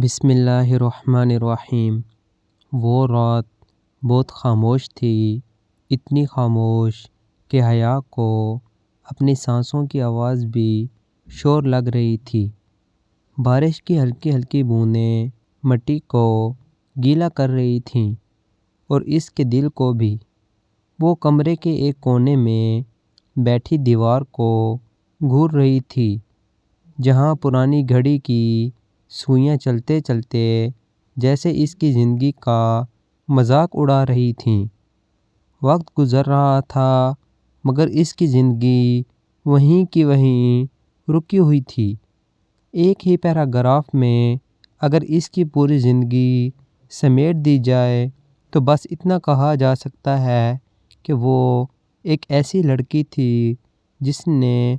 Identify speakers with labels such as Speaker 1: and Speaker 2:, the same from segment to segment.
Speaker 1: بسم اللہ الرحمن الرحیم۔ وہ رات بہت خاموش تھی، اتنی خاموش کہ حیا کو اپنی سانسوں کی آواز بھی شور لگ رہی تھی۔ بارش کی ہلکی ہلکی بوندیں مٹی کو گیلا کر رہی تھیں اور اس کے دل کو بھی۔ وہ کمرے کے ایک کونے میں بیٹھی دیوار کو گھور رہی تھی، جہاں پرانی گھڑی کی سوئیاں چلتے چلتے جیسے اس کی زندگی کا مذاق اڑا رہی تھیں۔ وقت گزر رہا تھا مگر اس کی زندگی وہیں کی وہیں رکی ہوئی تھی۔ ایک ہی پیراگراف میں اگر اس کی پوری زندگی سمیٹ دی جائے تو بس اتنا کہا جا سکتا ہے کہ وہ ایک ایسی لڑکی تھی جس نے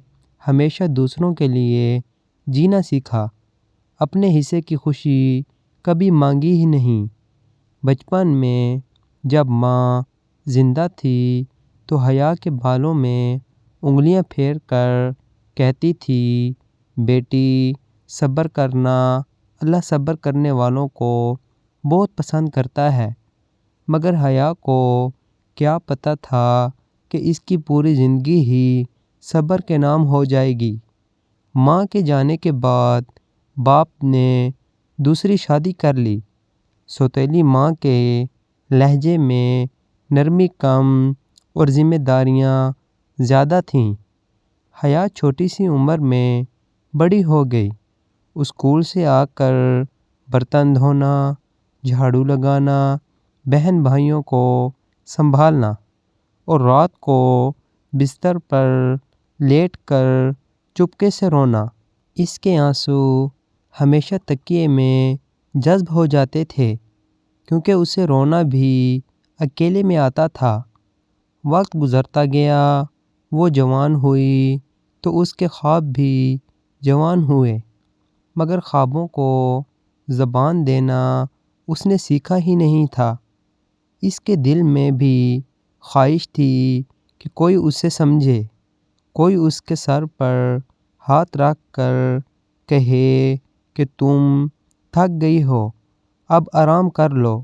Speaker 1: ہمیشہ دوسروں کے لیے جینا سیکھا، اپنے حصے کی خوشی کبھی مانگی ہی نہیں۔ بچپن میں جب ماں زندہ تھی تو حیا کے بالوں میں انگلیاں پھیر کر کہتی تھی، بیٹی صبر کرنا، اللہ صبر کرنے والوں کو بہت پسند کرتا ہے۔ مگر حیا کو کیا پتہ تھا کہ اس کی پوری زندگی ہی صبر کے نام ہو جائے گی۔ ماں کے جانے کے بعد باپ نے دوسری شادی کر لی۔ سوتیلی ماں کے لہجے میں نرمی کم اور ذمہ داریاں زیادہ تھیں۔ حیا چھوٹی سی عمر میں بڑی ہو گئی۔ اسکول سے آ کر برتن دھونا، جھاڑو لگانا، بہن بھائیوں کو سنبھالنا اور رات کو بستر پر لیٹ کر چپکے سے رونا۔ اس کے آنسو ہمیشہ تکیے میں جذب ہو جاتے تھے کیونکہ اسے رونا بھی اکیلے میں آتا تھا۔ وقت گزرتا گیا، وہ جوان ہوئی تو اس کے خواب بھی جوان ہوئے، مگر خوابوں کو زبان دینا اس نے سیکھا ہی نہیں تھا۔ اس کے دل میں بھی خواہش تھی کہ کوئی اسے سمجھے، کوئی اس کے سر پر ہاتھ رکھ کر کہے کہ تم تھک گئی ہو، اب آرام کر لو،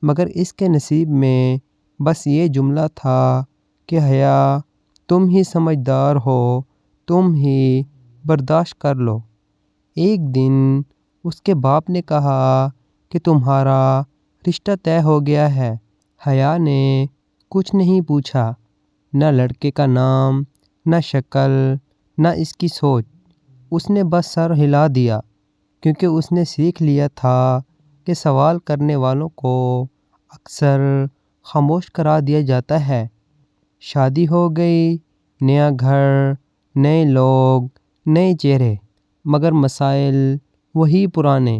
Speaker 1: مگر اس کے نصیب میں بس یہ جملہ تھا کہ حیا تم ہی سمجھدار ہو، تم ہی برداشت کر لو۔ ایک دن اس کے باپ نے کہا کہ تمہارا رشتہ طے ہو گیا ہے۔ حیا نے کچھ نہیں پوچھا، نہ لڑکے کا نام، نہ شکل، نہ اس کی سوچ۔ اس نے بس سر ہلا دیا کیونکہ اس نے سیکھ لیا تھا کہ سوال کرنے والوں کو اکثر خاموش کرا دیا جاتا ہے۔ شادی ہو گئی، نیا گھر، نئے لوگ، نئے چہرے، مگر مسائل وہی پرانے۔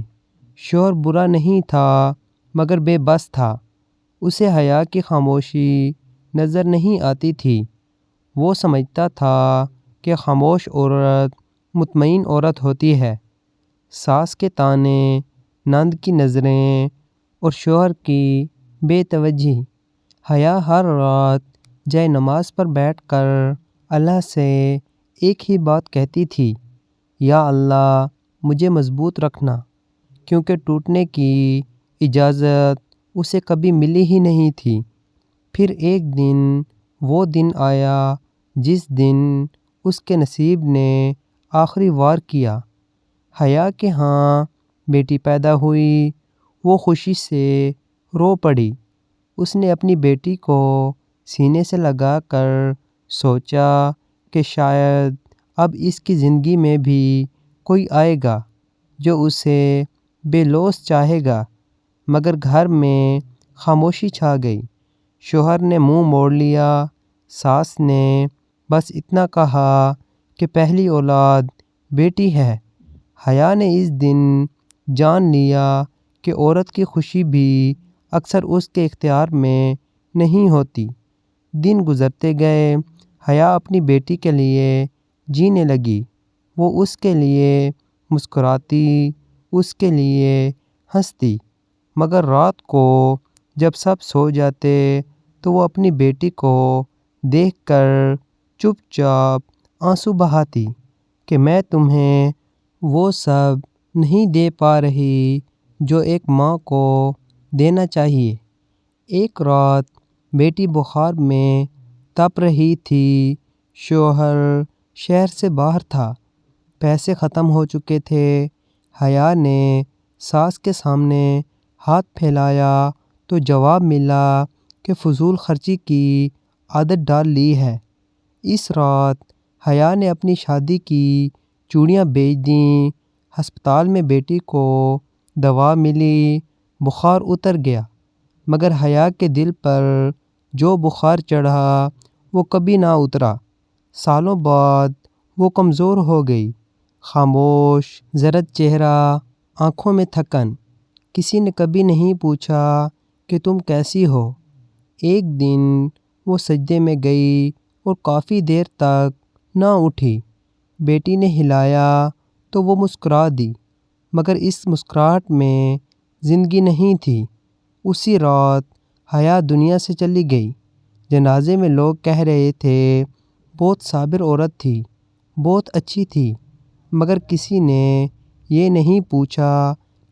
Speaker 1: شوہر برا نہیں تھا مگر بے بس تھا۔ اسے حیا کی خاموشی نظر نہیں آتی تھی۔ وہ سمجھتا تھا کہ خاموش عورت مطمئن عورت ہوتی ہے۔ ساس کے طعنے، نند کی نظریں اور شوہر کی بے توجہی۔ حیا ہر رات جائے نماز پر بیٹھ کر اللہ سے ایک ہی بات کہتی تھی، یا اللہ مجھے مضبوط رکھنا، کیونکہ ٹوٹنے کی اجازت اسے کبھی ملی ہی نہیں تھی۔ پھر ایک دن وہ دن آیا جس دن اس کے نصیب نے آخری وار کیا۔ حیا کے ہاں بیٹی پیدا ہوئی، وہ خوشی سے رو پڑی۔ اس نے اپنی بیٹی کو سینے سے لگا کر سوچا کہ شاید اب اس کی زندگی میں بھی کوئی آئے گا جو اسے بے لوث چاہے گا، مگر گھر میں خاموشی چھا گئی۔ شوہر نے منہ موڑ لیا، ساس نے بس اتنا کہا کہ پہلی اولاد بیٹی ہے۔ حیا نے اس دن جان لیا کہ عورت کی خوشی بھی اکثر اس کے اختیار میں نہیں ہوتی۔ دن گزرتے گئے، حیا اپنی بیٹی کے لیے جینے لگی۔ وہ اس کے لیے مسکراتی، اس کے لیے ہنستی، مگر رات کو جب سب سو جاتے تو وہ اپنی بیٹی کو دیکھ کر چپ چاپ آنسو بہاتی کہ میں تمہیں وہ سب نہیں دے پا رہی جو ایک ماں کو دینا چاہیے۔ ایک رات بیٹی بخار میں تپ رہی تھی، شوہر شہر سے باہر تھا، پیسے ختم ہو چکے تھے۔ حیا نے ساس کے سامنے ہاتھ پھیلایا تو جواب ملا کہ فضول خرچی کی عادت ڈال لی ہے۔ اس رات حیا نے اپنی شادی کی چوڑیاں بیچ دیں۔ ہسپتال میں بیٹی کو دوا ملی، بخار اتر گیا، مگر حیا کے دل پر جو بخار چڑھا وہ کبھی نہ اترا۔ سالوں بعد وہ کمزور ہو گئی، خاموش، زرد چہرہ، آنکھوں میں تھکن۔ کسی نے کبھی نہیں پوچھا کہ تم کیسی ہو۔ ایک دن وہ سجدے میں گئی اور کافی دیر تک نہ اٹھی۔ بیٹی نے ہلایا تو وہ مسکرا دی، مگر اس مسکراہٹ میں زندگی نہیں تھی۔ اسی رات حیا دنیا سے چلی گئی۔ جنازے میں لوگ کہہ رہے تھے بہت صابر عورت تھی، بہت اچھی تھی، مگر کسی نے یہ نہیں پوچھا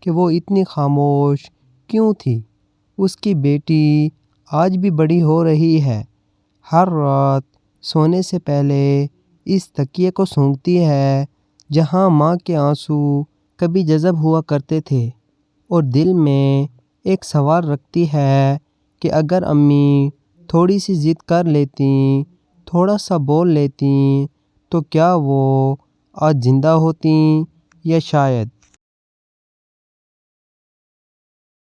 Speaker 1: کہ وہ اتنی خاموش کیوں تھی۔ اس کی بیٹی آج بھی بڑی ہو رہی ہے، ہر رات سونے سے پہلے اس تکیے کو سونگھتی ہے جہاں ماں کے آنسو کبھی جذب ہوا کرتے تھے، اور دل میں ایک سوال رکھتی ہے کہ اگر امی تھوڑی سی ضد کر لیتیں، تھوڑا سا بول لیتیں تو کیا وہ آج زندہ ہوتیں، یا شاید